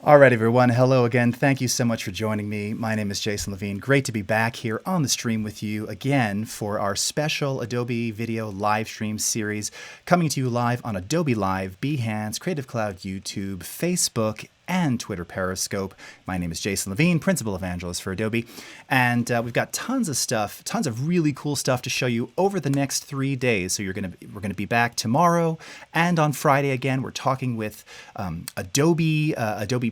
All right, everyone. Hello again. Thank you so much for joining me. My name is Jason Levine. Great to be back here on the stream with you again for our special Adobe video live stream series, coming to you live on Adobe Live, Behance, Creative Cloud, YouTube, Facebook, and Twitter Periscope. My name is Jason Levine, Principal Evangelist for Adobe. And we've got tons of stuff, tons of really cool stuff to show you over the next 3 days. So we're going to be back tomorrow and on Friday again. We're talking with Adobe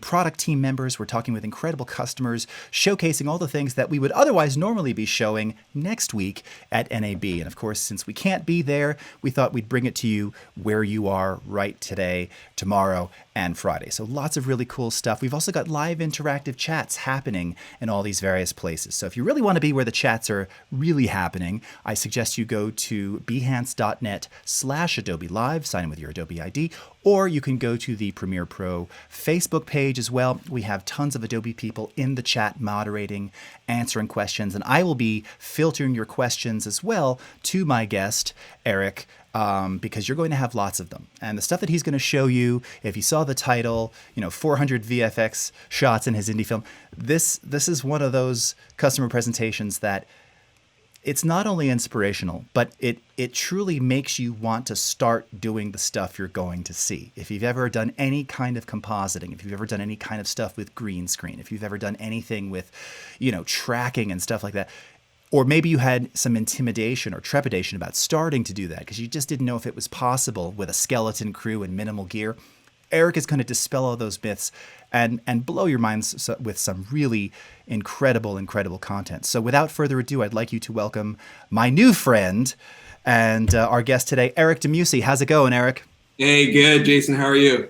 product team members. We're talking with incredible customers, showcasing all the things that we would otherwise normally be showing next week at NAB. And of course, since we can't be there, we thought we'd bring it to you where you are right today, tomorrow, and Friday. So lots of really cool stuff. We've also got live interactive chats happening in all these various places. So if you really want to be where the chats are really happening, I suggest you go to behance.net/Adobe Live, sign in with your Adobe ID, or you can go to the Premiere Pro Facebook page as well. We have tons of Adobe people in the chat moderating, answering questions, and I will be filtering your questions as well to my guest, Eric, because you're going to have lots of them. And the stuff that he's going to show you, if you saw the title, 400 VFX shots in his indie film, this is one of those customer presentations that it's not only inspirational, but it truly makes you want to start doing the stuff you're going to see. If you've ever done any kind of compositing, if you've ever done any kind of stuff with green screen, if you've ever done anything with, tracking and stuff like that, or maybe you had some intimidation or trepidation about starting to do that because you just didn't know if it was possible with a skeleton crew and minimal gear, Eric is going to dispel all those myths and blow your minds with some really incredible content. So without further ado, I'd like you to welcome my new friend and our guest today, Eric Demieux氏. How's it going, Eric? Hey, good, Jason. How are you?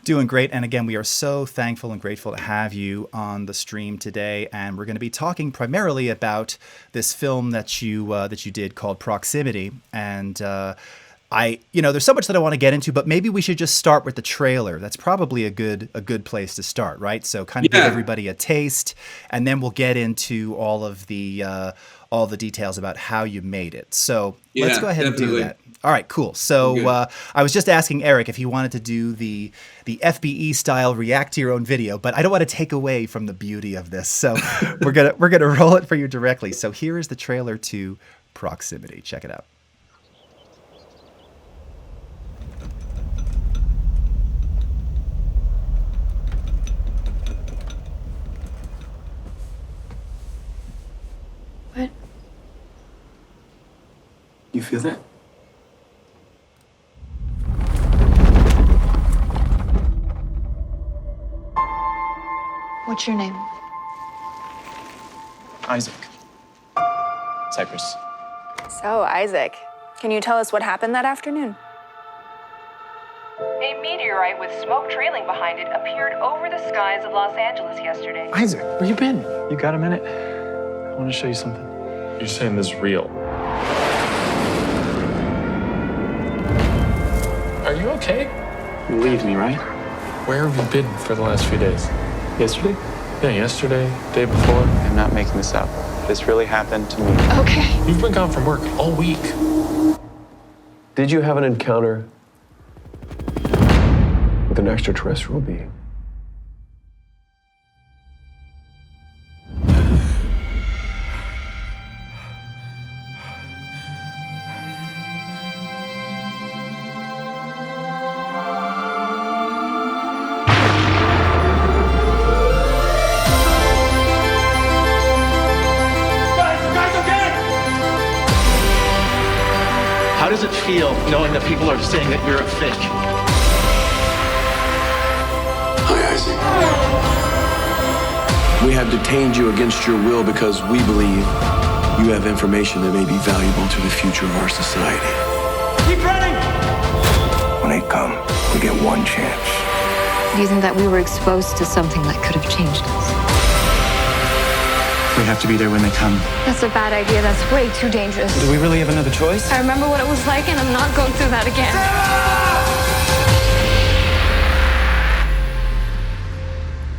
Doing great. And again, we are so thankful and grateful to have you on the stream today. And we're going to be talking primarily about this film that you did called Proximity. And there's so much that I want to get into, but maybe we should just start with the trailer. That's probably a good place to start, right? So kind of give everybody a taste, and then we'll get into all the details about how you made it. So let's go ahead and do that. All right, cool. So I was just asking Eric if he wanted to do the FBE style react to your own video, but I don't want to take away from the beauty of this. So we're gonna roll it for you directly. So here is the trailer to Proximity. Check it out. What? You feel that? What's your name? Isaac. Cyprus. So, Isaac, can you tell us what happened that afternoon? A meteorite with smoke trailing behind it appeared over the skies of Los Angeles yesterday. Isaac, where you been? You got a minute? I want to show you something. You're saying this is real? Are you okay? You believe me, right? Where have you been for the last few days? Yesterday? Yeah, yesterday, day before. I'm not making this up. This really happened to me. Okay. You've been gone from work all week. Did you have an encounter with an extraterrestrial being? How does it feel knowing that people are saying that you're a fake? Hi, Isaac. We have detained you against your will because we believe you have information that may be valuable to the future of our society. Keep running! When they come, we get one chance. Do you think that we were exposed to something that could have changed us? We have to be there when they come. That's a bad idea. That's way too dangerous. Do we really have another choice? I remember what it was like, and I'm not going through that again.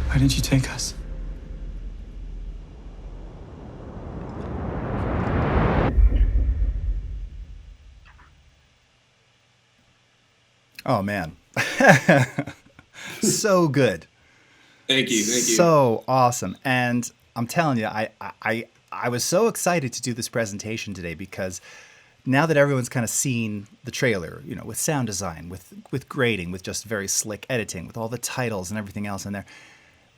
Why didn't you take us? Oh, man. So good. Thank you. So awesome. And I'm telling you, I was so excited to do this presentation today because now that everyone's kind of seen the trailer, you know, with sound design, with grading, with just very slick editing, with all the titles and everything else in there,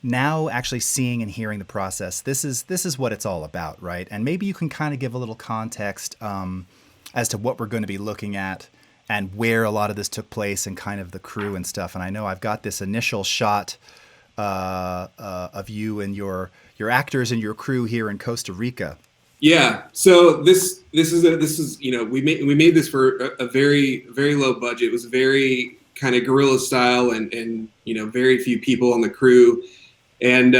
now actually seeing and hearing the process, this is what it's all about, right? And maybe you can kind of give a little context as to what we're going to be looking at and where a lot of this took place and kind of the crew and stuff. And I know I've got this initial shot of you and your actors and your crew here in Costa Rica. Yeah. So this is you know, we made this for a very, very low budget. It was very kind of guerrilla style and you know, very few people on the crew. And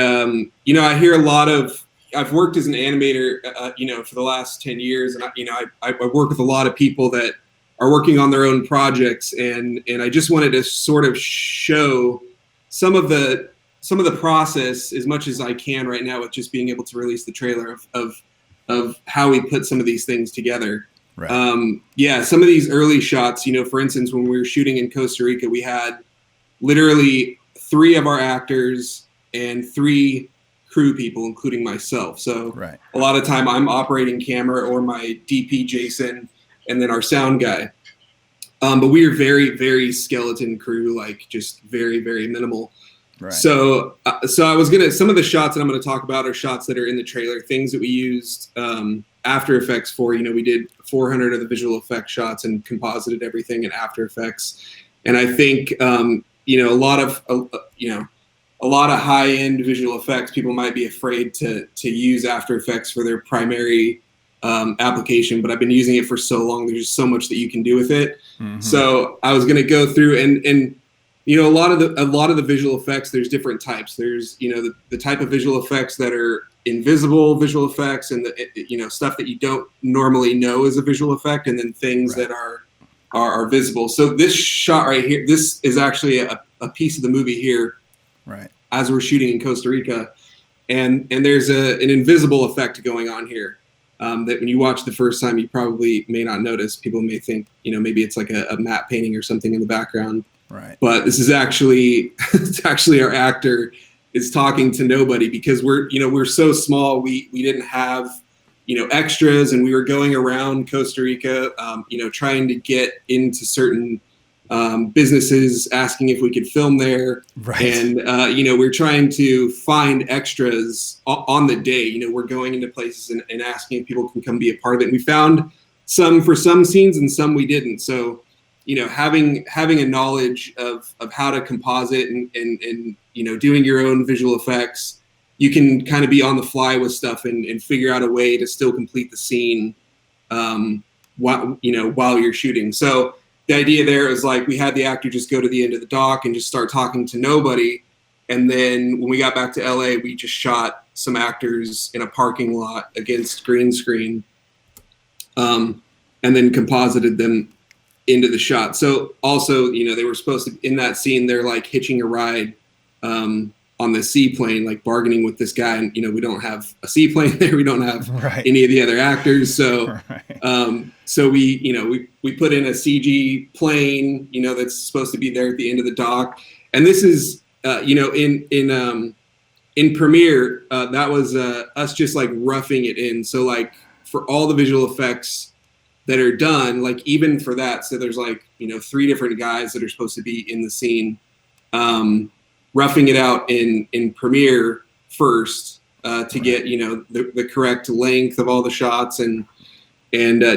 you know, I hear a lot of, I've worked as an animator you know, for the last 10 years, and I work with a lot of people that are working on their own projects, and I just wanted to sort of show some of the process as much as I can right now with just being able to release the trailer of how we put some of these things together. Right. Yeah, some of these early shots, you know, for instance, when we were shooting in Costa Rica, we had literally 3 of our actors and 3 crew people, including myself. So right. A lot of time I'm operating camera or my DP Jason, and then our sound guy. But we are very, very skeleton crew, like just very, very minimal. Right. So some of the shots that I'm going to talk about are shots that are in the trailer, things that we used After Effects for. You know, we did 400 of the visual effects shots and composited everything in After Effects. And I think, you know, a lot of high-end visual effects, people might be afraid to use After Effects for their primary application, but I've been using it for so long. There's just so much that you can do with it. Mm-hmm. So I was going to go through and you know, a lot of the visual effects, there's different types. There's, you know, the type of visual effects that are invisible visual effects, and you know, stuff that you don't normally know is a visual effect, and then things right. that are visible. So this shot right here, this is actually a piece of the movie here. Right. As we're shooting in Costa Rica, and there's an invisible effect going on here that when you watch the first time, you probably may not notice. People may think, you know, maybe it's like a matte painting or something in the background. Right. But this is actually it's actually our actor is talking to nobody, because we're so small. We didn't have, you know, extras, and we were going around Costa Rica, you know, trying to get into certain businesses, asking if we could film there. Right. And, you know, we're trying to find extras on the day. You know, we're going into places and asking if people can come be a part of it. And we found some for some scenes and some we didn't. So, you know, having a knowledge of how to composite and, you know, doing your own visual effects, you can kind of be on the fly with stuff and figure out a way to still complete the scene while you're shooting. So the idea there is, like, we had the actor just go to the end of the dock and just start talking to nobody. And then when we got back to LA, we just shot some actors in a parking lot against green screen, and then composited them into the shot. So also, you know, they were supposed to, in that scene, they're like hitching a ride on the seaplane, like bargaining with this guy. And, you know, we don't have a seaplane there. We don't have right. any of the other actors. So, right. So we, you know, we put in a CG plane, you know, that's supposed to be there at the end of the dock. And this is, you know, in Premiere, that was us just like roughing it in. So like for all the visual effects that are done, like even for that, so there's like, you know, 3 different guys that are supposed to be in the scene, roughing it out in Premiere first to get, you know, the correct length of all the shots, and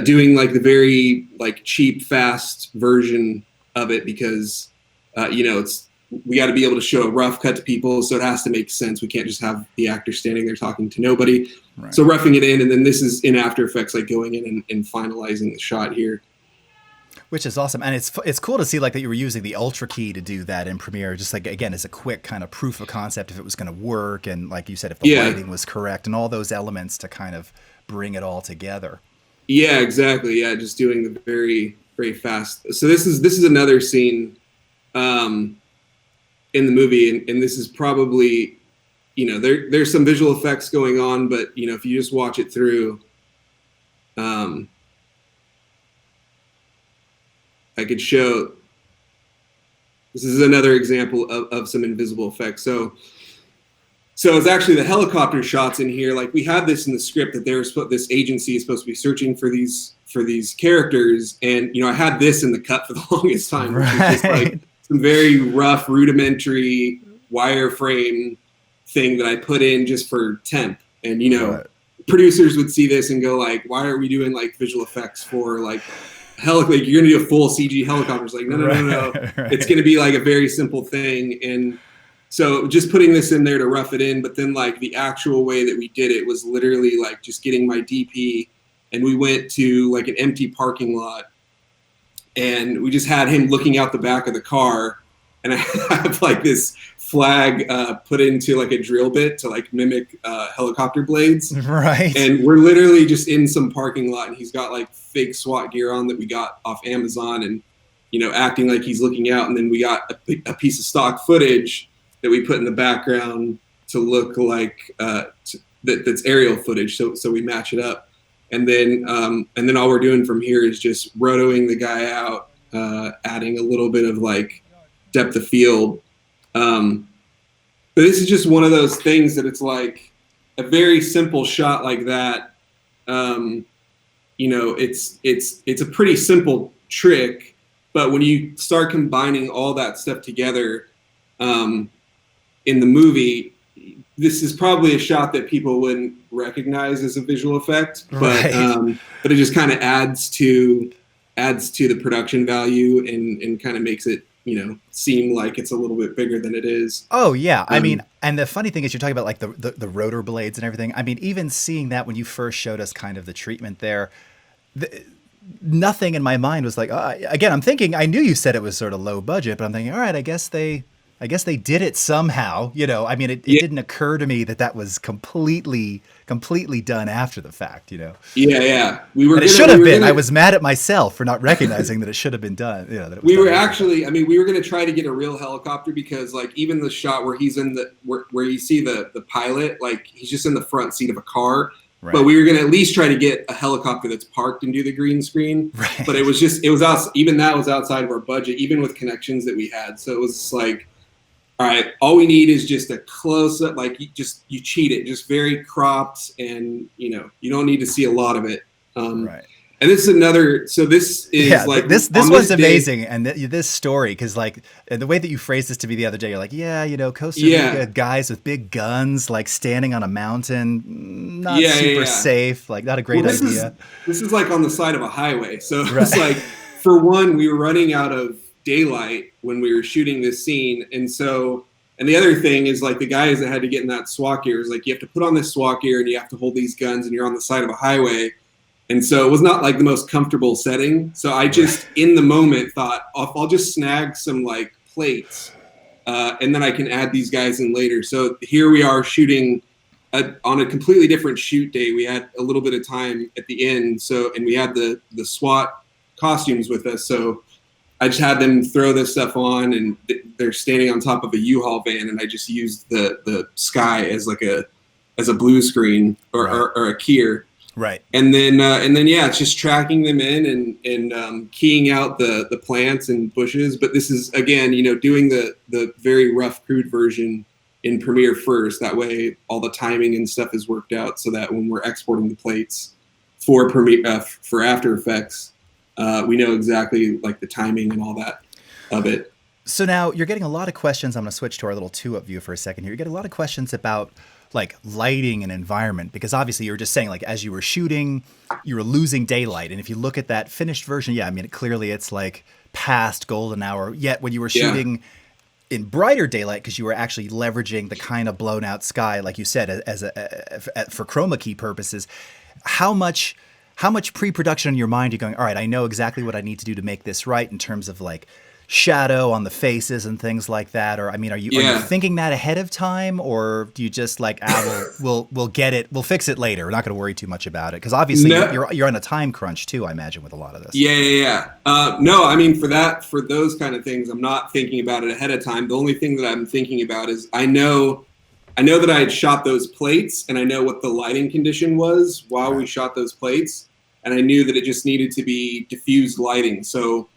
doing like the very like cheap, fast version of it, because you know, we got to be able to show a rough cut to people, so it has to make sense. We can't just have the actor standing there talking to nobody. Right. So roughing it in, and then this is in After Effects, like going in and finalizing the shot here. Which is awesome. And it's cool to see like that you were using the Ultra key to do that in Premiere, just like, again, as a quick kind of proof of concept if it was going to work, and like you said, if the lighting was correct, and all those elements to kind of bring it all together. Yeah, exactly. Yeah, just doing the very, very fast. So this is another scene in the movie, and this is probably, you know, there's some visual effects going on, but, you know, if you just watch it through, I could show, this is another example of some invisible effects. So it's actually the helicopter shots in here. Like we had this in the script that this agency is supposed to be searching for these characters, and I had this in the cut for the longest time, which is just like some very rough, rudimentary wireframe thing that I put in just for temp. And producers would see this and go like, "Why are we doing like visual effects for like like you're gonna do a full CG helicopter?" It's like, no. Right. It's gonna be like a very simple thing. And so just putting this in there to rough it in, but then like the actual way that we did it was literally like just getting my DP, and we went to like an empty parking lot, and we just had him looking out the back of the car, and I have like this flag put into like a drill bit to like mimic helicopter blades. Right. And we're literally just in some parking lot, and he's got like fake SWAT gear on that we got off Amazon, and acting like he's looking out. And then we got a piece of stock footage that we put in the background to look like that's aerial footage. So we match it up, and then all we're doing from here is just rotoing the guy out, adding a little bit of like depth of field. But this is just one of those things that it's like a very simple shot like that. It's a pretty simple trick, but when you start combining all that stuff together, in the movie, this is probably a shot that people wouldn't recognize as a visual effect, but it just kind of adds to the production value and kind of makes it seem like it's a little bit bigger than it is. Oh yeah. I mean, and the funny thing is you're talking about like the rotor blades and everything. I mean, even seeing that when you first showed us kind of the treatment there, nothing in my mind was like, again, I'm thinking, I knew you said it was sort of low budget, but I'm thinking, all right, I guess they did it somehow, I mean, it didn't occur to me that was completely done after the fact, Yeah. It should have been. I was mad at myself for not recognizing that it should have been done. That it was we done were actually, we were going to try to get a real helicopter, because like even the shot where he's in where you see the pilot, like he's just in the front seat of a car. Right. But we were going to at least try to get a helicopter that's parked and do the green screen. Right. But it was even that was outside of our budget, even with connections that we had. So it was like, all right, all we need is just a close up, like you cheat it, just very cropped, and you don't need to see a lot of it. Right. And this is another. So this is like this was amazing, and this story, because like the way that you phrased this to me the other day, you're like, Costa Rica guys with big guns, like standing on a mountain, not super safe, like not a great idea. This is like on the side of a highway, so it's like, for one, we were running out of daylight when we were shooting this scene, and the other thing is like the guys that had to get in that SWAT gear is like you have to put on this SWAT gear and you have to hold these guns and you're on the side of a highway, and so it was not like the most comfortable setting. So I just in the moment thought I'll just snag some like plates, and then I can add these guys in later. So here we are shooting on a completely different shoot day. We had a little bit of time at the end, and we had the SWAT costumes with us, so I just had them throw this stuff on, and they're standing on top of a U-Haul van, and I just used the sky as like a blue screen or a keyer. Right. And then it's just tracking them in and keying out the plants and bushes. But this is again, doing the very rough crude version in Premiere first. That way, all the timing and stuff is worked out, so that when we're exporting the plates for Premiere for After Effects, we know exactly like the timing and all that of it. So now you're getting a lot of questions. I'm going to switch to our little 2-up view for a second here. You're getting a lot of questions about like lighting and environment, because obviously you were just saying like as you were shooting, you were losing daylight. And if you look at that finished version, clearly it's like past golden hour. Yet when you were shooting in brighter daylight, because you were actually leveraging the kind of blown out sky, like you said, for chroma key purposes, how much pre-production in your mind are you going, all right, I know exactly what I need to do to make this right in terms of like shadow on the faces and things like that? Or, are you thinking that ahead of time, or do you just like, we'll get it, we'll fix it later, we're not going to worry too much about it? Because obviously you're on a time crunch too, I imagine, with a lot of this. No, for those kind of things, I'm not thinking about it ahead of time. The only thing that I'm thinking about is I know that I had shot those plates, and I know what the lighting condition was while we shot those plates, and I knew that it just needed to be diffused lighting. So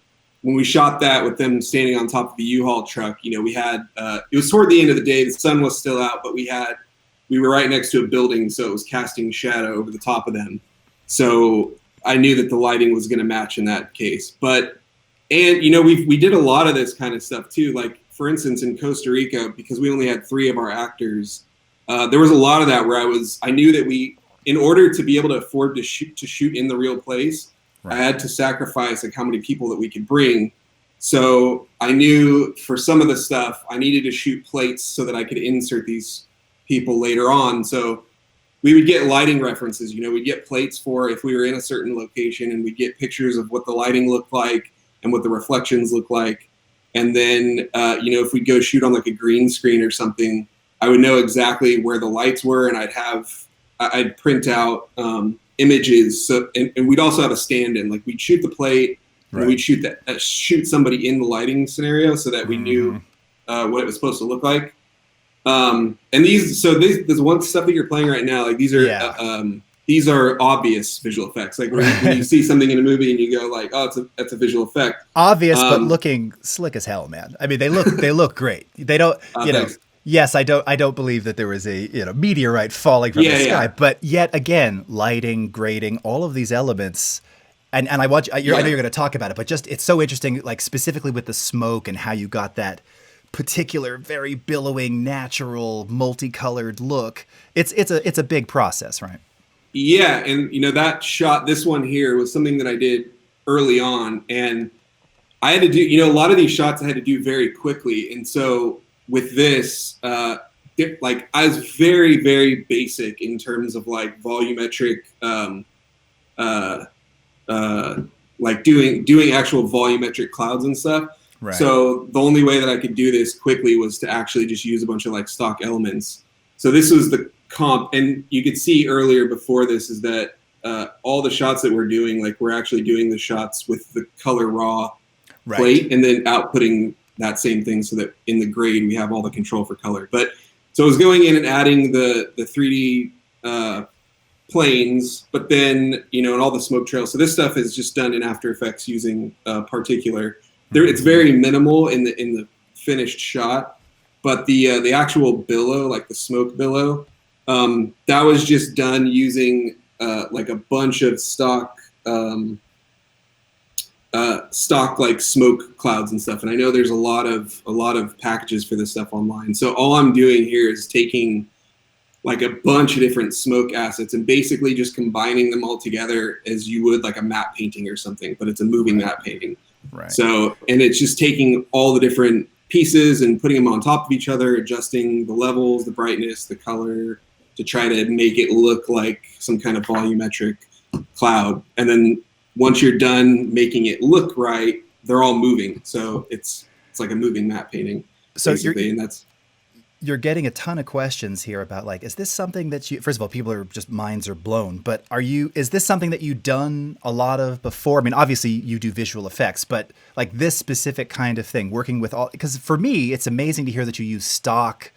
when we shot that with them standing on top of the U-Haul truck, you know, we had, it was toward the end of the day, the sun was still out, but we were right next to a building, so it was casting shadow over the top of them. So I knew that the lighting was going to match in that case. And you know, we did a lot of this kind of stuff too. Like, for instance, in Costa Rica, because we only had 3 of our actors, there was a lot of that where I knew that in order to be able to afford to shoot in the real place, right, I had to sacrifice like how many people that we could bring. So I knew for some of the stuff I needed to shoot plates so that I could insert these people later on. So we would get lighting references. You know, we'd get plates for if we were in a certain location, and we'd get pictures of what the lighting looked like and what the reflections look like. And then, you know, if we'd go shoot on like a green screen or something, I would know exactly where the lights were, and I'd print out images. So, and we'd also have a stand-in. Like, we'd shoot the plate, right, and we'd shoot somebody in the lighting scenario so that we knew what it was supposed to look like. And this one stuff that you're playing right now, like these are obvious visual effects. Like when you see something in a movie and you go like, oh, that's a visual effect. Obvious, but looking slick as hell, man. I mean, they look great. They don't, you know. Thanks. Yes, I don't believe that there was a meteorite falling from the sky, but yet again, lighting, grading, all of these elements. And I know you're going to talk about it, but just it's so interesting, like specifically with the smoke and how you got that particular, very billowing, natural, multicolored look. It's a big process, right? Yeah, and you know, that shot, this one here, was something that I did early on, and I had to do, you know, a lot of these shots I had to do very quickly, and so with this, like, I was very, very basic in terms of like volumetric, like doing actual volumetric clouds and stuff. Right. So the only way that I could do this quickly was to actually just use a bunch of like stock elements. So this was the comp, and you could see earlier before this is that all the shots that we're doing, like, we're actually doing the shots with the color raw plate, and then outputting that same thing so that in the grade we have all the control for color. But so I was going in and adding the 3D planes, but then, you know, and all the smoke trails. So this stuff is just done in After Effects using particular. It's very minimal in the finished shot, but the actual billow, like the smoke billow, that was just done using like a bunch of stock like smoke clouds and stuff. And I know there's a lot of packages for this stuff online. So all I'm doing here is taking like a bunch of different smoke assets and basically just combining them all together as you would like a matte painting or something, but it's a moving matte painting. Right. So, and it's just taking all the different pieces and putting them on top of each other, adjusting the levels, the brightness, the color, to try to make it look like some kind of volumetric cloud. And then once you're done making it look right, they're all moving. So it's like a moving matte painting. So you're getting a ton of questions here about like, is this something that you, first of all, people are just, minds are blown, but is this something that you've done a lot of before? I mean, obviously you do visual effects, but like this specific kind of thing, working with all, because for me, it's amazing to hear that you use stock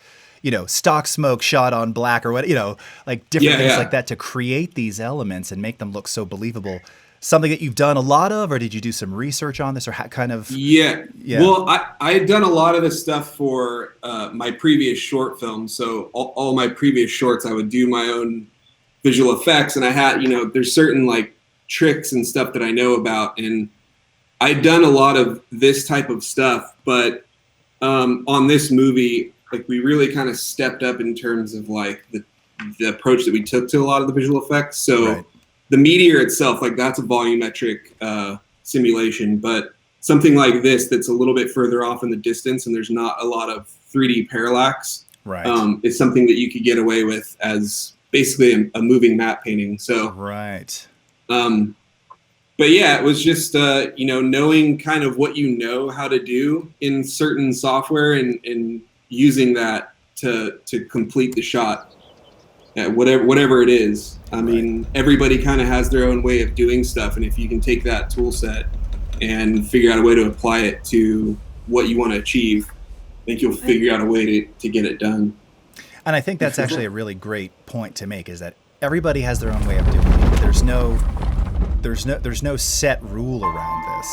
smoke shot on black or what, you know, like different things like that to create these elements and make them look so believable. Something that you've done a lot of, or did you do some research on this, or how kind of? Yeah. Well, I had done a lot of this stuff for my previous short films. So all my previous shorts, I would do my own visual effects, and I had, you know, there's certain like tricks and stuff that I know about, and I'd done a lot of this type of stuff. But on this movie, like, we really kind of stepped up in terms of like the approach that we took to a lot of the visual effects. So. The meteor itself, like, that's a volumetric simulation, but something like this that's a little bit further off in the distance and there's not a lot of 3D parallax, is something that you could get away with as basically a moving matte painting. So, but yeah, it was just, you know, knowing kind of what you know how to do in certain software and using that to complete the shot. Yeah, whatever it is. I mean, everybody kind of has their own way of doing stuff, and if you can take that tool set and figure out a way to apply it to what you want to achieve, I think you'll figure out a way to get it done. And I think that's actually a really great point to make, is that everybody has their own way of doing it. There's no set rule around this.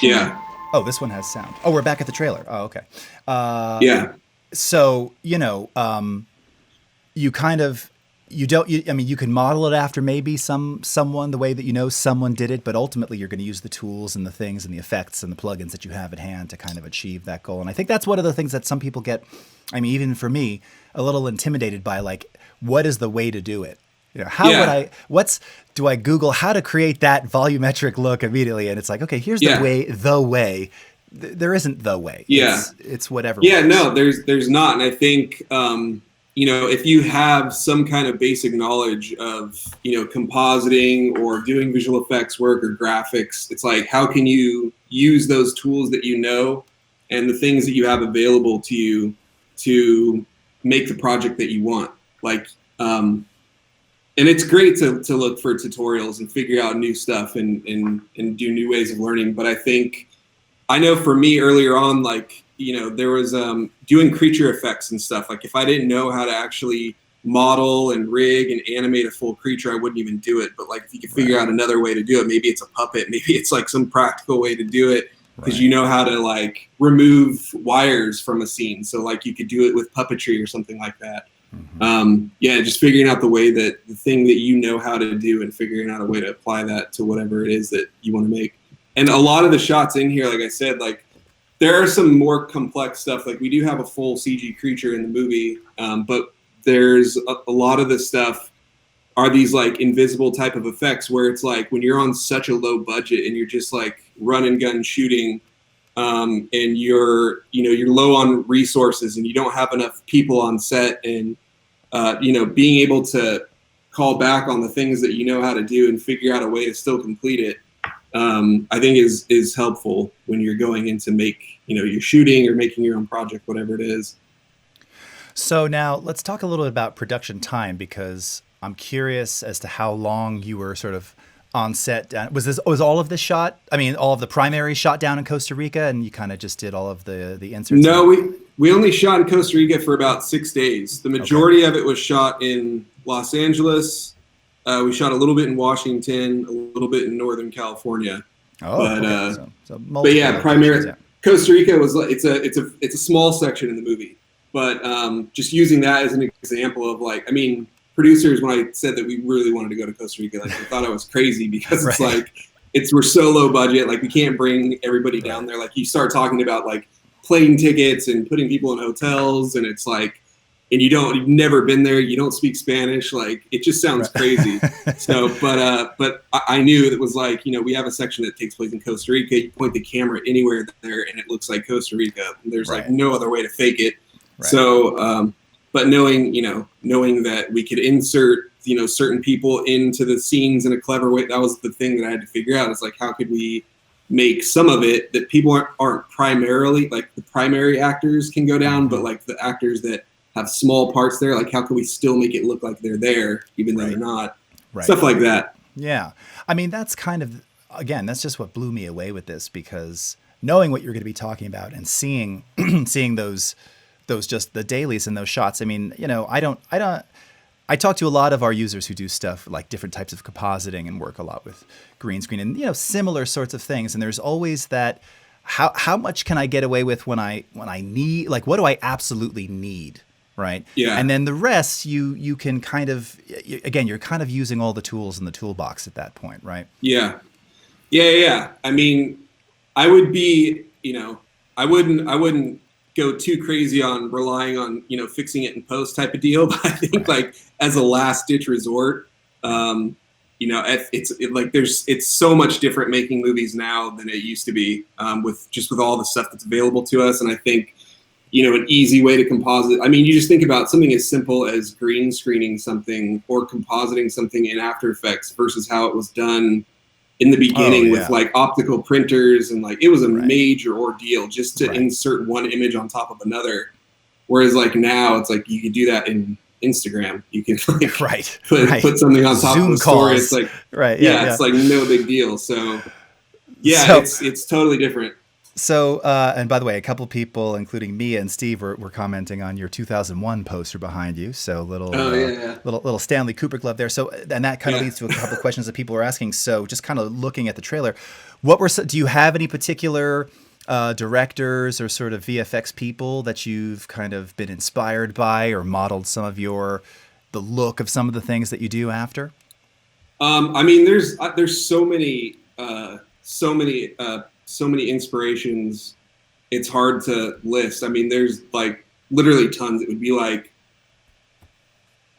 Yeah. Oh, this one has sound. Oh, we're back at the trailer. Oh, okay. Yeah. So, you kind of, I mean, you can model it after maybe someone, the way that someone did it, but ultimately you're going to use the tools and the things and the effects and the plugins that you have at hand to kind of achieve that goal. And I think that's one of the things that some people get, I mean, even for me, a little intimidated by, like, what is the way to do it? Do I Google how to create that volumetric look immediately? And it's like, okay, here's the way. There isn't the way. Yeah. It's whatever. Yeah, works. no, there's not. And I think, if you have some kind of basic knowledge of, compositing or doing visual effects work or graphics, it's like, how can you use those tools that and the things that you have available to you to make the project that you want? Like, and it's great to look for tutorials and figure out new stuff and do new ways of learning. But I know for me earlier on, like, there was doing creature effects and stuff. Like, if I didn't know how to actually model and rig and animate a full creature, I wouldn't even do it. But, like, if you could figure out another way to do it, maybe it's a puppet, maybe it's like some practical way to do it, because you know how to, like, remove wires from a scene. So, like, you could do it with puppetry or something like that. Just figuring out the way that the thing that you know how to do and figuring out a way to apply that to whatever it is that you want to make. And a lot of the shots in here, like I said, like, there are some more complex stuff. Like, we do have a full CG creature in the movie, but there's a lot of the stuff are these, like, invisible type of effects where it's like when you're on such a low budget and you're just, like, run and gun shooting, and you're low on resources and you don't have enough people on set, and being able to call back on the things that you know how to do and figure out a way to still complete it, I think is helpful when you're going into you're shooting or making your own project, whatever it is. So now let's talk a little bit about production time, because I'm curious as to how long you were sort of on set. Was all of this shot? I mean, all of the primary shot down in Costa Rica, and you kind of just did all of the inserts? No, we only shot in Costa Rica for about 6 days. The majority of it was shot in Los Angeles. We shot a little bit in Washington, a little bit in Northern California. But yeah, primarily Costa Rica was it's a small section in the movie. But just using that as an example of, like, I mean, producers, when I said that we really wanted to go to Costa Rica, like, they thought I was crazy, because it's like we're so low budget, like, we can't bring everybody down there. Like, you start talking about, like, plane tickets and putting people in hotels, and it's like, and you've never been there, you don't speak Spanish, like, it just sounds crazy. So, but I knew it was like, we have a section that takes place in Costa Rica. You point the camera anywhere there, and it looks like Costa Rica. There's like no other way to fake it. Right. So, but knowing that we could insert, certain people into the scenes in a clever way, that was the thing that I had to figure out. It's like, how could we make some of it that people aren't primarily, like, the primary actors can go down, but, like, the actors that have small parts there, like, how can we still make it look like they're there even though they're not? Stuff like that. Yeah. I mean, that's kind of, again, that's just what blew me away with this, because knowing what you're going to be talking about and seeing those just the dailies in those shots. I mean, I talk to a lot of our users who do stuff like different types of compositing and work a lot with green screen and, similar sorts of things. And there's always that, how much can I get away with when I need, like, what do I absolutely need? Right. Yeah. And then the rest, you can kind of, again, you're kind of using all the tools in the toolbox at that point. Right. Yeah. Yeah. I mean, I would be, I wouldn't go too crazy on relying on, fixing it in post type of deal. But I think, like, as a last ditch resort, it's so much different making movies now than it used to be, with all the stuff that's available to us. And I think, an easy way to composite. I mean, you just think about something as simple as green screening something or compositing something in After Effects versus how it was done in the beginning with, like, optical printers, and, like, it was a major ordeal just to insert one image on top of another. Whereas, like, now it's like you can do that in Instagram. You can, like, put something on top Zoom of a story. calls. It's like, it's like no big deal. So it's totally different. So, and by the way, a couple people, including Mia and Steve, were commenting on your 2001 poster behind you. So little Stanley Kubrick love there. So, and that kind of leads to a couple of questions that people are asking. So, just kind of looking at the trailer, do you have any particular directors or sort of VFX people that you've kind of been inspired by or modeled some of the look of some of the things that you do after? I mean, there's so many inspirations. It's hard to list. I mean, there's like literally tons. It would be like,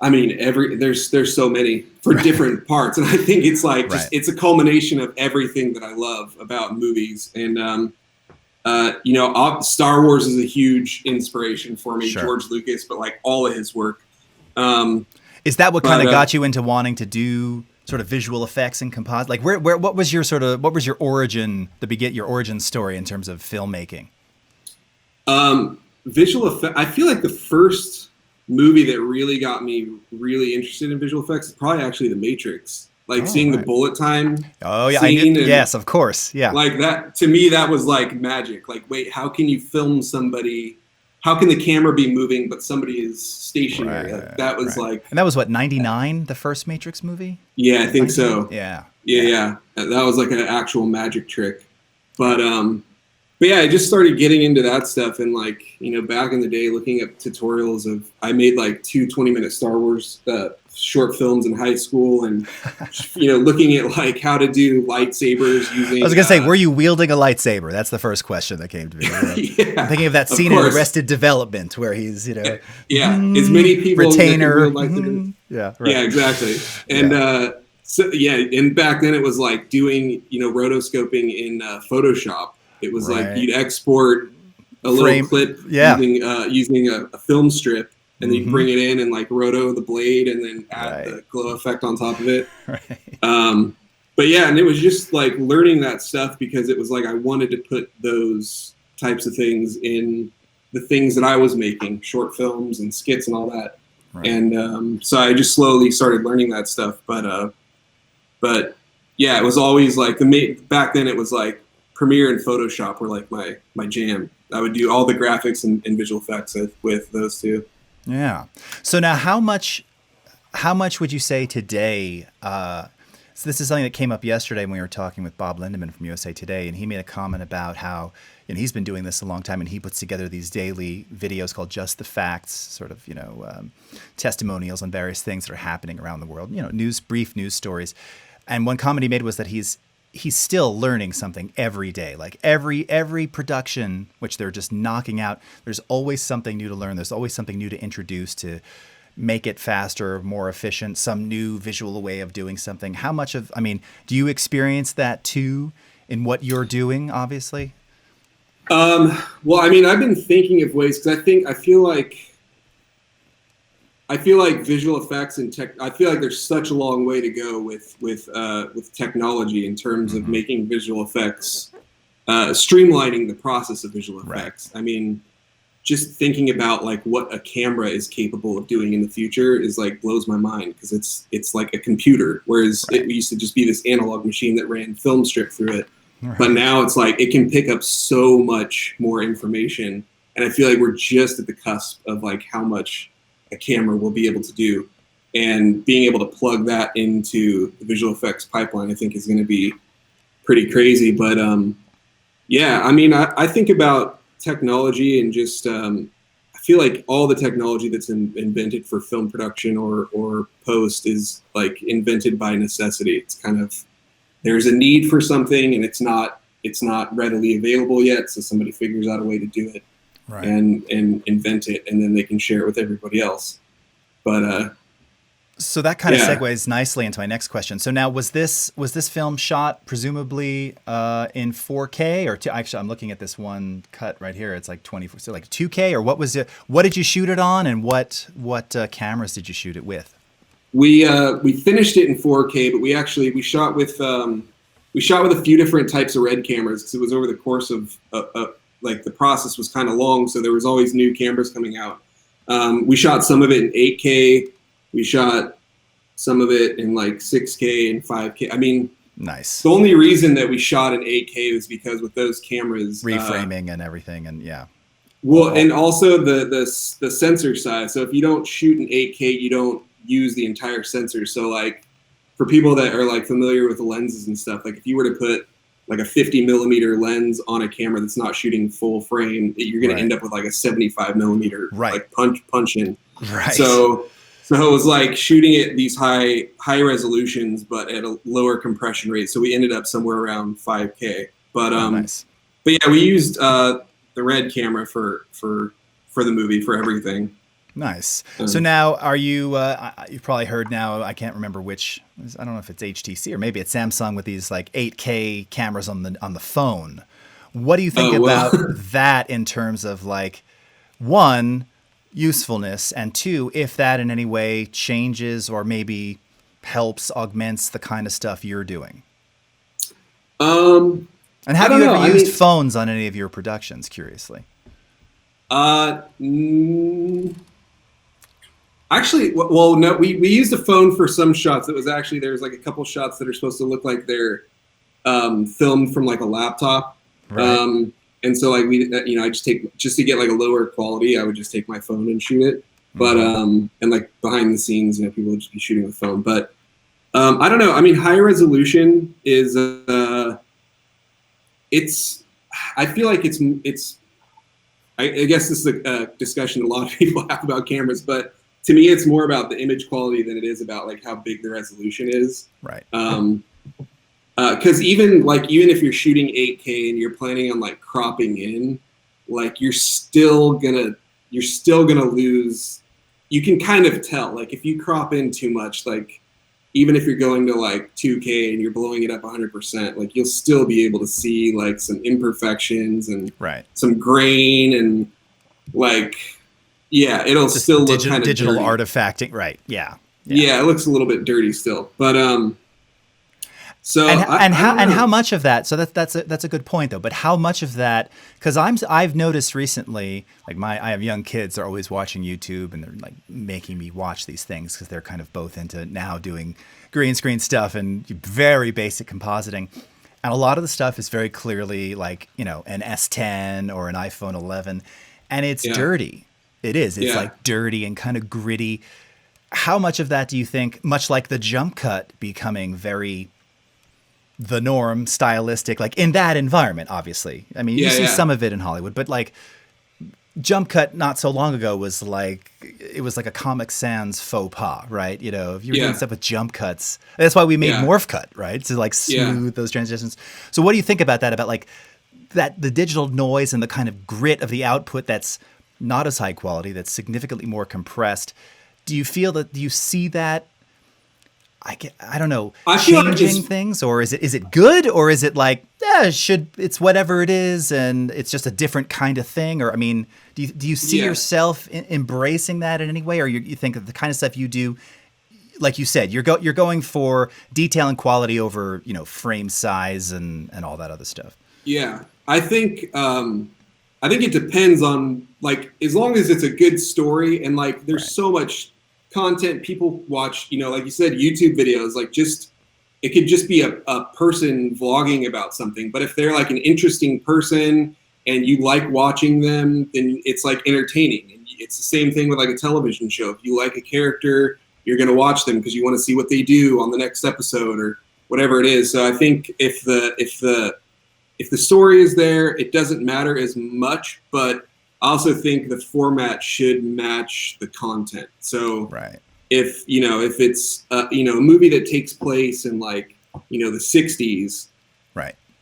I mean, there's so many for different parts, and I think it's like it's a culmination of everything that I love about movies. And Star Wars is a huge inspiration for me, George Lucas, but like all of his work. Is that what kind of got you into wanting to do sort of visual effects and composite? Like, what was your origin, your origin story in terms of filmmaking? Visual effect. I feel like the first movie that really got me really interested in visual effects is probably actually The Matrix. Like seeing the bullet time. Oh yeah, yes, of course, yeah. Like that, to me, that was like magic. Like, wait, how can you film somebody? How can the camera be moving but somebody is stationary? That was like. And that was what, 99, the first Matrix movie? Yeah, I think so. Yeah. Yeah. That was like an actual magic trick. But yeah, I just started getting into that stuff, and like, back in the day, looking up tutorials I made like 2 20-minute Star Wars short films in high school, and looking at like how to do lightsabers using. I was gonna say, were you wielding a lightsaber? That's the first question that came to me. Yeah, I'm thinking of that scene in Arrested Development where he's, as many people retainer. Yeah, exactly. And and back then it was like doing rotoscoping in Photoshop. It was like you'd export a little clip using a film strip, and then you bring it in and like roto the blade and then add the glow effect on top of it. But yeah, and it was just like learning that stuff because it was like I wanted to put those types of things in the things that I was making, short films and skits and all that. And so I just slowly started learning that stuff. But yeah, it was always like back then it was like Premiere and Photoshop were like my jam. I would do all the graphics and visual effects with those two. Yeah. So now how much would you say today, so this is something that came up yesterday when we were talking with Bob Lindemann from USA Today, and he made a comment about how he's been doing this a long time, and he puts together these daily videos called Just the Facts, sort of, testimonials on various things that are happening around the world, brief news stories. And one comment he made was that he's still learning something every day. Like every production, which they're just knocking out, there's always something new to learn. There's always something new to introduce to make it faster, more efficient, some new visual way of doing something. Do you experience that too in what you're doing, obviously? Well, I've been thinking of ways, because I feel like visual effects and I feel like there's such a long way to go with technology in terms of making visual effects, streamlining the process of visual effects. Just thinking about like what a camera is capable of doing in the future is like blows my mind, because it's like a computer, whereas it used to just be this analog machine that ran film strip through it. But now it's like it can pick up so much more information, and I feel like we're just at the cusp of like how much a camera will be able to do, and being able to plug that into the visual effects pipeline, I think is going to be pretty crazy. But I think about technology and just I feel like all the technology that's invented for film production or post is like invented by necessity. It's kind of, there's a need for something and it's not readily available yet, so somebody figures out a way to do it. And invent it, and then they can share it with everybody else. But so that kind of segues nicely into my next question. So now, was this film shot presumably in 4K or actually I'm looking at this one cut right here. It's like 24, so like 2K, or what was it? What did you shoot it on, and what cameras did you shoot it with? We finished it in 4K, but we shot with a few different types of red cameras, because it was over the course of like the process was kind of long, so there was always new cameras coming out. We shot some of it in 8K. We shot some of it in like 6K and 5K. Nice. The only reason that we shot in 8K was because with those cameras, reframing and everything, and and also the sensor size. So if you don't shoot in 8K, you don't use the entire sensor. So like for people that are like familiar with the lenses and stuff, like if you were to put like a 50 millimeter lens on a camera that's not shooting full frame, you're going to end up with like a 75 millimeter like punch in. Right. So it was like shooting at these high resolutions, but at a lower compression rate. So we ended up somewhere around 5K. But nice. But yeah, we used the Red camera for the movie, for everything. Nice. So now, are you? You've probably heard now. I can't remember which. I don't know if it's HTC or maybe it's Samsung with these like 8K cameras on the phone. What do you think about that in terms of like, one, usefulness, and two, if that in any way changes or maybe helps, augments the kind of stuff you're doing? And have you ever used phones on any of your productions? Curiously. Actually, well, no, we used a phone for some shots. It was actually, there's like a couple shots that are supposed to look like they're filmed from like a laptop. Right. And so like I just to get like a lower quality, I would just take my phone and shoot it. But and like behind the scenes, people would just be shooting with phone. But I don't know. I mean, high resolution is I feel like it's I guess this is a discussion a lot of people have about cameras, but to me, it's more about the image quality than it is about like how big the resolution is. Right. Because even if you're shooting 8K and you're planning on like cropping in, like you're still gonna lose. You can kind of tell, like if you crop in too much, like even if you're going to like 2K and you're blowing it up 100%, like you'll still be able to see like some imperfections and some grain and like. Yeah, it'll just still look kind of digital dirty. artifacting, right? Yeah. Yeah, it looks a little bit dirty still, but So how much of that? So that's a good point though. But how much of that? Because I've noticed recently, like I have young kids. They're always watching YouTube and they're like making me watch these things because they're kind of both into now doing green screen stuff and very basic compositing. And a lot of the stuff is very clearly like an S10 or an iPhone 11, and it's dirty. It is. It's like dirty and kind of gritty. How much of that do you think, much like the jump cut becoming very the norm, stylistic, like in that environment, obviously. I mean, you see some of it in Hollywood, but like jump cut not so long ago was like, it was like a Comic Sans faux pas, right? If you're doing stuff with jump cuts, that's why we made Morph Cut, right? To like smooth those transitions. So what do you think about that? About like that, the digital noise and the kind of grit of the output that's not as high quality, that's significantly more compressed. Do you see that? I don't know, changing things, or is it good, or is it like it's whatever it is and it's just a different kind of thing? Or I mean, do you see yourself embracing that in any way, or you think that the kind of stuff you do, like you said, you're going for detail and quality over frame size and all that other stuff? Yeah, I think it depends on, like, as long as it's a good story and like there's so much content people watch, like you said, YouTube videos, like it could just be a person vlogging about something. But if they're like an interesting person and you like watching them, then it's like entertaining. And it's the same thing with like a television show. If you like a character, you're going to watch them because you want to see what they do on the next episode or whatever it is. So I think if the story is there, it doesn't matter as much, but I also think the format should match the content. So if it's a movie that takes place in like, the 60s,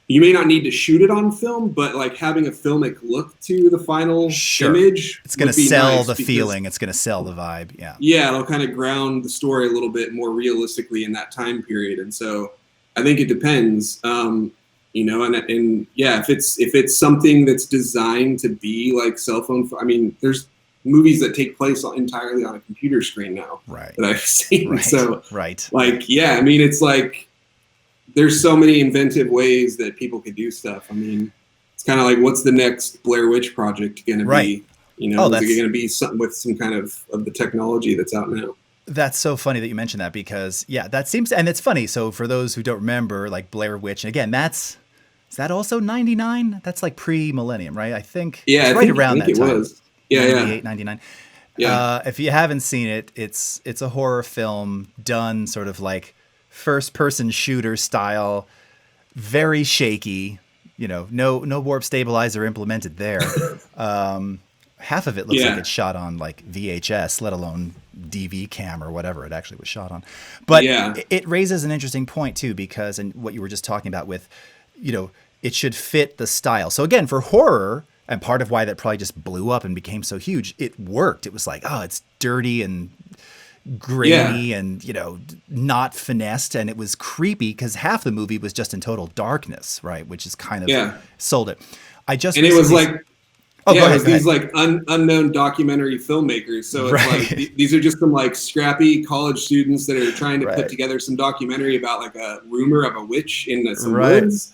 you may not need to shoot it on film, but like having a filmic look to the final image, it's going to sell the feeling. It's going to sell the vibe. Yeah. Yeah. It'll kind of ground the story a little bit more realistically in that time period. And so I think it depends. If it's something that's designed to be like cell phone, I mean, there's movies that take place entirely on a computer screen now that I've seen. So I mean, it's like, there's so many inventive ways that people could do stuff. I mean, it's kind of like, what's the next Blair Witch project going to be? Is it going to be something with some kind of the technology that's out now? That's so funny that you mentioned that because that seems, and it's funny. So for those who don't remember, like Blair Witch, and again, is that also 99? That's like pre-millennium, right? I think it's right around that time. Was. 98, 99. Yeah. If you haven't seen it, it's a horror film done sort of like first person shooter style. very shaky. No warp stabilizer implemented there. Half of it looks like it's shot on like VHS, let alone DV cam or whatever it actually was shot on. But it raises an interesting point too, because, and what you were just talking about with, it should fit the style. So again, for horror, and part of why that probably just blew up and became so huge, it worked. It was like, oh, it's dirty and grainy and, not finessed. And it was creepy because half the movie was just in total darkness, right? Which is kind of sold it. It was like, it was these like unknown documentary filmmakers. So it's like these are just some like scrappy college students that are trying to put together some documentary about like a rumor of a witch in some woods.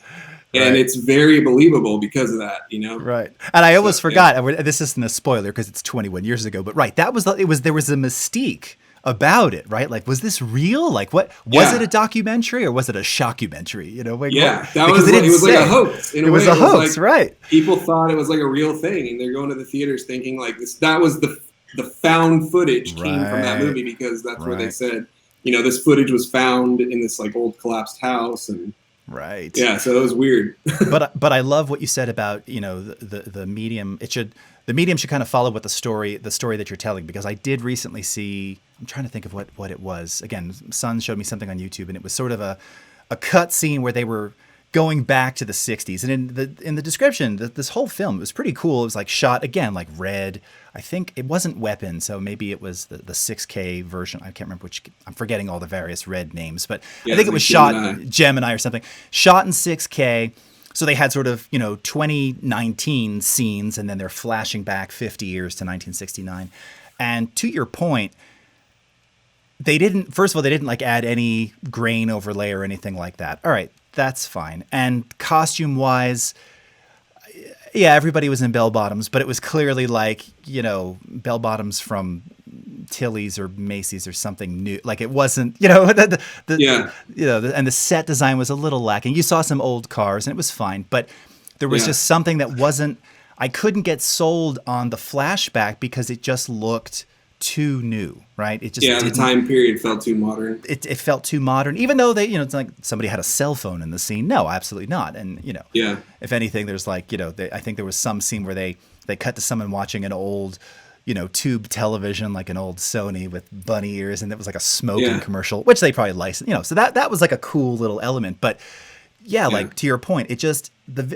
And it's very believable because of that, Right. And I almost forgot. This isn't a spoiler because it's 21 years ago. But there was a mystique about it, right? Like, was this real? Like, what was it a documentary or was it a shockumentary? It was like a hoax. It was a hoax, right? People thought it was like a real thing, and they're going to the theaters thinking like this. That was the found footage came from that movie because that's where they said, this footage was found in this like old collapsed house and. Right. Yeah, so it was weird. but I love what you said about, the medium. The medium should kind of follow what the story that you're telling, because I did recently see, I'm trying to think of what it was. Again, Son showed me something on YouTube, and it was sort of a cut scene where they were going back to the 60s. And in the description, this whole film, it was pretty cool. It was like shot again, like red. I think it wasn't Weapon, so maybe it was the 6K version. I can't remember which. I'm forgetting all the various red names, but I think it was shot Gemini or something. Shot in 6K. So they had sort of 2019 scenes, and then they're flashing back 50 years to 1969. And to your point, first of all, they didn't like add any grain overlay or anything like that. All right, that's fine. And costume wise, everybody was in bell bottoms, but it was clearly like, bell bottoms from Tilly's or Macy's or something new. Like it wasn't, and the set design was a little lacking. You saw some old cars and it was fine, but there was just something that I couldn't get sold on the flashback because it just looked too new, right? It just the time period felt too modern. It felt too modern, even though they, it's like somebody had a cell phone in the scene. No, absolutely not. And if anything, there's like, I think there was some scene where they cut to someone watching an old, tube television, like an old Sony with bunny ears, and it was like a smoking commercial, which they probably licensed. So that was like a cool little element. But like to your point, it just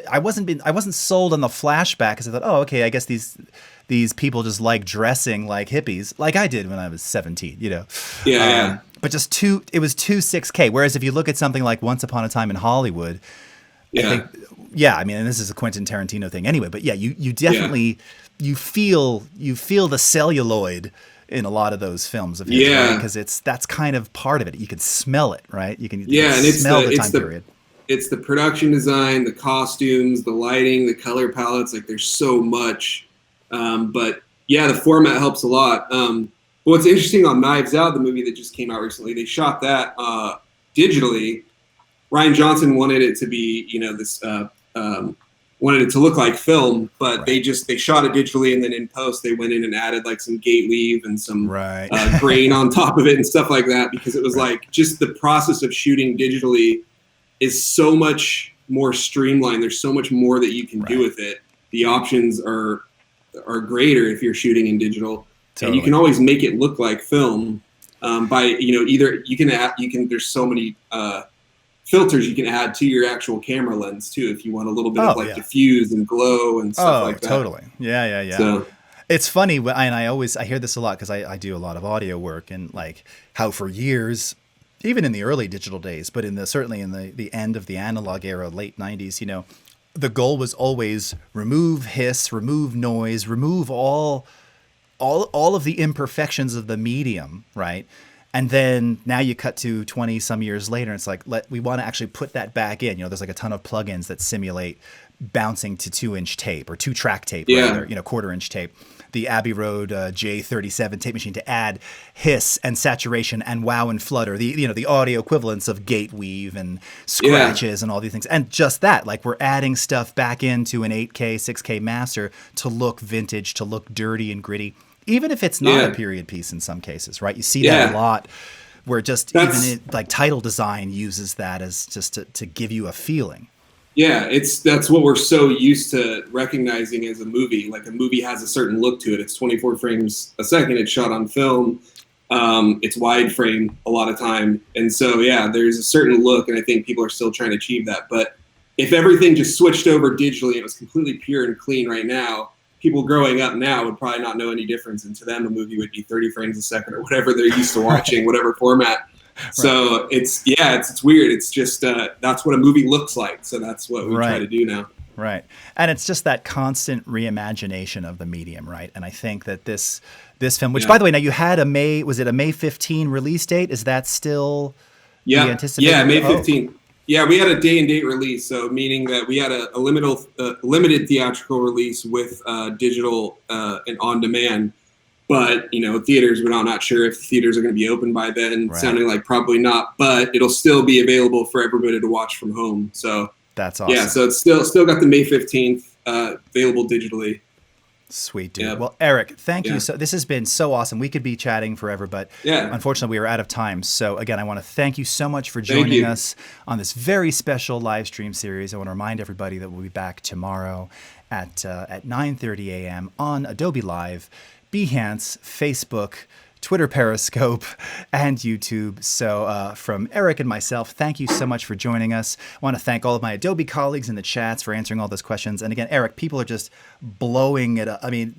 I wasn't sold on the flashback because I thought, oh, okay, I guess these people just like dressing like hippies, like I did when I was 17, But it was too 6K. Whereas if you look at something like Once Upon a Time in Hollywood, I think, and this is a Quentin Tarantino thing anyway, but you definitely you feel the celluloid in a lot of those films of his, right? Because that's kind of part of it. You can smell it, right? You can smell the time period. It's the production design, the costumes, the lighting, the color palettes. Like there's so much. But the format helps a lot. What's interesting on Knives Out, the movie that just came out recently, they shot that digitally. Rian Johnson wanted it to be, wanted it to look like film, but they shot it digitally, and then in post they went in and added like some gate weave and some grain on top of it and stuff like that, because it was like just the process of shooting digitally is so much more streamlined. There's so much more that you can do with it. The options are greater if you're shooting in digital, and you can always make it look like film by either there's so many filters you can add to your actual camera lens too if you want a little bit of diffuse and glow and stuff like that. Totally. Yeah. So, it's funny, and I hear this a lot because I do a lot of audio work, and like how for years, even in the early digital days, but certainly in the end of the analog era, late 90s, the goal was always remove hiss, remove noise, remove all of the imperfections of the medium, right? And then now you cut to 20 some years later, and it's like, we want to actually put that back in. There's like a ton of plugins that simulate bouncing to 2-inch tape or 2-track tape, rather, 1/4-inch tape. The Abbey Road J37 tape machine to add hiss and saturation and wow and flutter, the audio equivalents of gate weave and scratches and all these things. And just that, like we're adding stuff back into an 8K, 6K master to look vintage, to look dirty and gritty, even if it's not a period piece in some cases, right? You see that a lot where just like title design uses that as just to give you a feeling. Yeah, that's what we're so used to recognizing as a movie. Like a movie has a certain look to it. It's 24 frames a second. It's shot on film. It's wide frame a lot of time. And so, yeah, there's a certain look, and I think people are still trying to achieve that. But if everything just switched over digitally, it was completely pure and clean right now, people growing up now would probably not know any difference. And to them, a movie would be 30 frames a second or whatever they're used to watching, whatever format. Right. So it's weird. It's just that's what a movie looks like. So that's what we try to do now. Right. And it's just that constant reimagination of the medium, right? And I think that this film, which by the way, now you had a May 15 release date? Is that still the anticipated? Yeah, May 15th. Yeah, we had a day and date release, so meaning that we had a limited theatrical release with digital and on demand. But, theaters, we're not sure if the theaters are going to be open by then. Right. Sounding like probably not, but it'll still be available for everybody to watch from home. So that's awesome. Yeah, so it's still got the May 15th available digitally. Sweet, dude. Well, Eric, thank you. So this has been so awesome. We could be chatting forever, but unfortunately we are out of time. So again, I want to thank you so much for joining us on this very special live stream series. I want to remind everybody that we'll be back tomorrow at 9:30 a.m. on Adobe Live, Behance, Facebook, Twitter, Periscope, and YouTube. So from Eric and myself, thank you so much for joining us. I want to thank all of my Adobe colleagues in the chats for answering all those questions. And again, Eric, people are just blowing it up. I mean,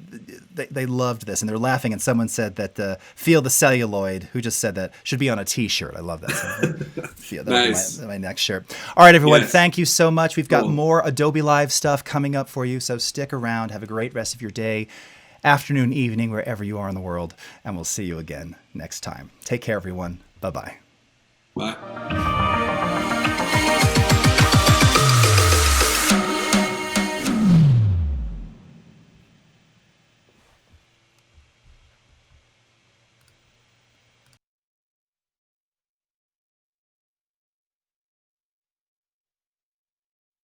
they loved this, and they're laughing. And someone said that Feel the Celluloid, who just said that, should be on a T-shirt. I love that. So, nice. My next shirt. All right, everyone, thank you so much. We've got more Adobe Live stuff coming up for you, so stick around. Have a great rest of your day, afternoon, evening, wherever you are in the world, and we'll see you again next time. Take care, everyone. Bye-bye. Bye.